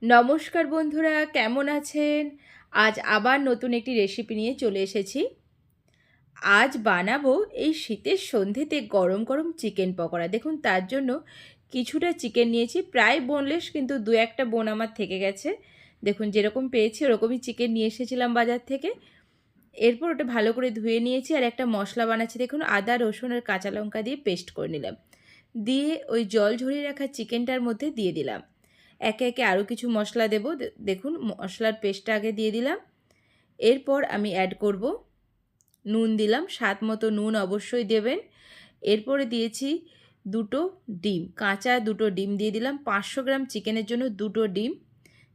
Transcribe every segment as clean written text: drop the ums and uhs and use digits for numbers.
নমস্কার বন্ধুরা, কেমন আছেন? আজ আবার নতুন একটি রেসিপি নিয়ে চলে এসেছি। আজ বানাবো এই শীতের সন্ধেতে গরম গরম চিকেন পকোড়া। দেখুন, তার জন্য কিছুটা চিকেন নিয়েছি, প্রায় বোনলেস, কিন্তু দু একটা বোন আমার থেকে গেছে। দেখুন, যেরকম পেয়েছি ওরকমই চিকেন নিয়ে এসেছিলাম বাজার থেকে। এরপর ওটা ভালো করে ধুয়ে নিয়েছি আর একটা মশলা বানাচ্ছি। দেখুন, আদা রসুন আর কাঁচা লঙ্কা দিয়ে পেস্ট করে নিলাম। দিয়ে ওই জল ঝরিয়ে রাখা চিকেনটার মধ্যে দিয়ে দিলাম। একে একে আরও কিছু মশলা দেব। দেখুন, মশলার পেস্টটা আগে দিয়ে দিলাম। এরপর আমি অ্যাড করব নুন, দিলাম স্বাদ মতো নুন অবশ্যই দেবেন। এরপরে দিয়েছি দুটো ডিম, কাঁচা দুটো ডিম দিয়ে দিলাম। 500 গ্রাম চিকেনের জন্য দুটো ডিম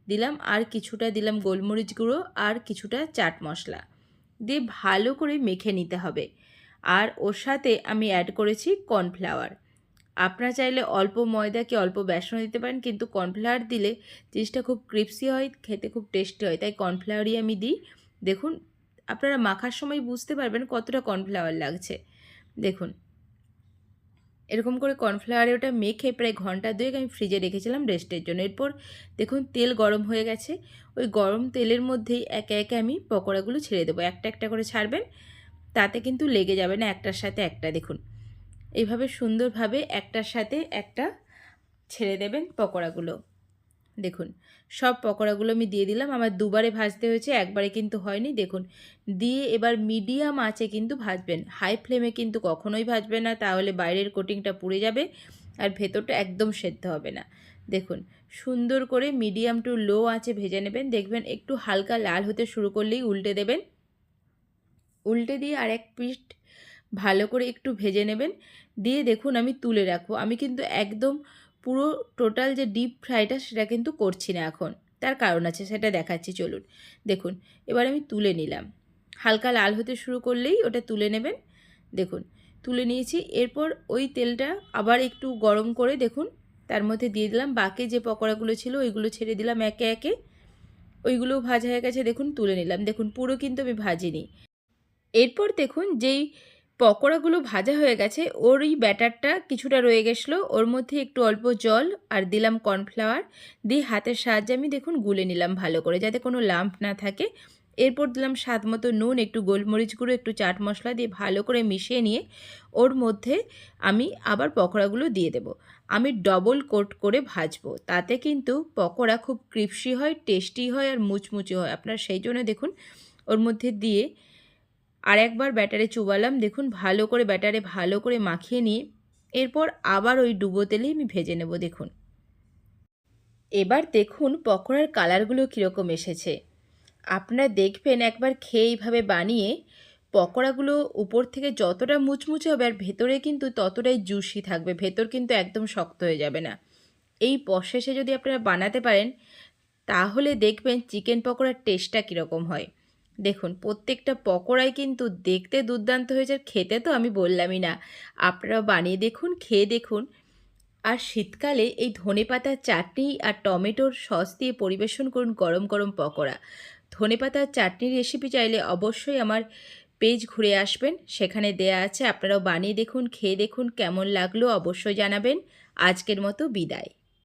দিলাম। আর কিছুটা দিলাম গোলমরিচ গুঁড়ো আর কিছুটা চাট মশলা দিয়ে ভালো করে মেখে নিতে হবে। আর ওর সাথে আমি অ্যাড করেছি কর্নফ্লাওয়ার। আপনারা চাইলে অল্প ময়দা কি অল্প বেসন দিতে পারেন, কিন্তু কর্নফ্লাওয়ার দিলে জিনিসটা খুব ক্রিপসি হয়, খেতে খুব টেস্টি হয়, তাই কর্নফ্লাওয়ারই আমি দিই। দেখুন, আপনারা মাখার সময় বুঝতে পারবেন কতটা কর্নফ্লাওয়ার লাগছে। দেখুন, এরকম করে কর্নফ্লাওয়ারে ওটা মেখে প্রায় ঘন্টা দুয়েক আমি ফ্রিজে রেখেছিলাম রেস্টের জন্য। এরপর দেখুন, তেল গরম হয়ে গেছে। ওই গরম তেলের মধ্যেই একে একে আমি পকোড়াগুলো ছেড়ে দেবো। একটা একটা করে ছাড়বেন, তাতে কিন্তু লেগে যাবে না একটার সাথে একটা। দেখুন, এইভাবে সুন্দরভাবে একটার সাথে একটা ছেড়ে দেবেন পকোড়াগুলো। দেখুন, সব পকোড়াগুলো আমি দিয়ে দিলাম। আমার দুবারে ভাজতে হয়েছে, একবারে কিন্তু হয়নি। দেখুন, দিয়ে এবার মিডিয়াম আঁচে কিন্তু ভাজবেন, হাই ফ্লেমে কিন্তু কখনোই ভাজবেন না, তাহলে বাইরের কোটিংটা পুড়ে যাবে আর ভেতরটা একদম সেদ্ধ হবে না। দেখুন, সুন্দর করে মিডিয়াম টু লো আঁচে ভেজে নেবেন। দেখবেন একটু হালকা লাল হতে শুরু করলেই উল্টে দেবেন। উল্টে দিয়ে আর এক পিঠ ভালো করে একটু ভেজে নেবেন। দিয়ে দেখুন, আমি তুলে রাখবো। আমি কিন্তু একদম পুরো টোটাল যে ডিপ ফ্রাইটা সেটা কিন্তু করছি না এখন, তার কারণ আছে, সেটা দেখাচ্ছি চলুন। দেখুন, এবার আমি তুলে নিলাম। হালকা লাল হতে শুরু করলেই ওটা তুলে নেবেন। দেখুন, তুলে নিয়েছি। এরপর ওই তেলটা আবার একটু গরম করে দেখুন তার মধ্যে দিয়ে দিলাম বাকি যে পকোড়াগুলো ছিল, ওইগুলো ছেড়ে দিলাম একে একে। ওইগুলোও ভাজা হয়ে গেছে, দেখুন তুলে নিলাম। দেখুন, পুরো কিন্তু আমি ভাজিনি। এরপর দেখুন, যেই পকোড়াগুলো ভাজা হয়ে গেছে ওর ওই ব্যাটারটা কিছুটা রয়ে গেছিলো, ওর মধ্যে একটু অল্প জল আর দিলাম কর্নফ্লাওয়ার দিয়ে হাতের সাহায্যে আমি দেখুন গুলে নিলাম ভালো করে, যাতে কোনো লাম্প না থাকে। এরপর দিলাম স্বাদ মতো নুন, একটু গোলমরিচ গুঁড়ো, একটু চাট মশলা দিয়ে ভালো করে মিশিয়ে নিয়ে ওর মধ্যে আমি আবার পকোড়াগুলো দিয়ে দেব। আমি ডবল কোট করে ভাজবো, তাতে কিন্তু পকোড়া খুব ক্রিপসি হয়, টেস্টি হয় আর মুচমুচে হয়। আপনার সেই জন্য দেখুন ওর মধ্যে দিয়ে আর একবার ব্যাটারে চুবালাম। দেখুন, ভালো করে ব্যাটারে ভালো করে মাখিয়ে নিয়ে এরপর আবার ওই ডুবো তেলেই আমি ভেজে নেব। দেখুন, এবার দেখুন পকোড়ার কালারগুলো কীরকম এসেছে। আপনারা দেখবেন একবার খেয়ে এইভাবে বানিয়ে, পকোড়াগুলো উপর থেকে যতটা মুচমুচে হবে আর ভেতরে কিন্তু ততটাই জুসি থাকবে, ভেতর কিন্তু একদম শক্ত হয়ে যাবে না। এই প্রসেসে যদি আপনারা বানাতে পারেন, তাহলে দেখবেন চিকেন পকোড়ার টেস্টটা কীরকম হয়। দেখুন, প্রত্যেকটা পকোড়াই কিন্তু দেখতে দুর্দান্ত হয়েছে, খেতে তো আমি বললামই না। আপনারাও বানিয়ে দেখুন, খেয়ে দেখুন। আর শীতকালে এই ধনেপাতার চাটনি আর টমেটোর সস দিয়ে পরিবেশন করুন গরম গরম পকোড়া। ধনেপাতার চাটনির রেসিপি চাইলে অবশ্যই আমার পেজ ঘুরে আসবেন, সেখানে দেয়া আছে। আপনারাও বানিয়ে দেখুন, খেয়ে দেখুন, কেমন লাগলো অবশ্যই জানাবেন। আজকের মতো বিদায়।